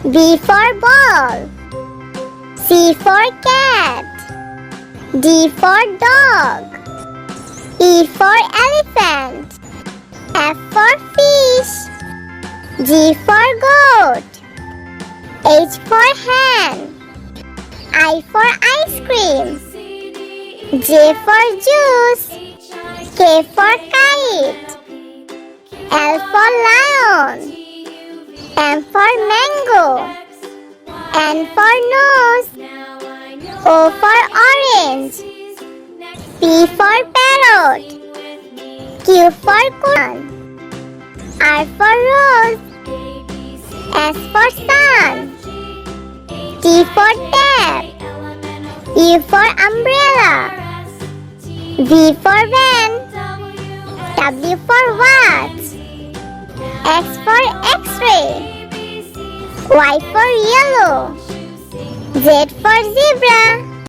B for ball. C for cat. D for dog. E for elephant. F for fish. G for goat. H for hen. I for ice cream. J for juice. K for kite. L for lion. M for mango. N for nose. O for orange. P for parrot. Q for quail. R for rose. S for sun. T for tap. U for umbrella. V for van. W for watch. X for x-ray. Y for yellow. Z for zebra.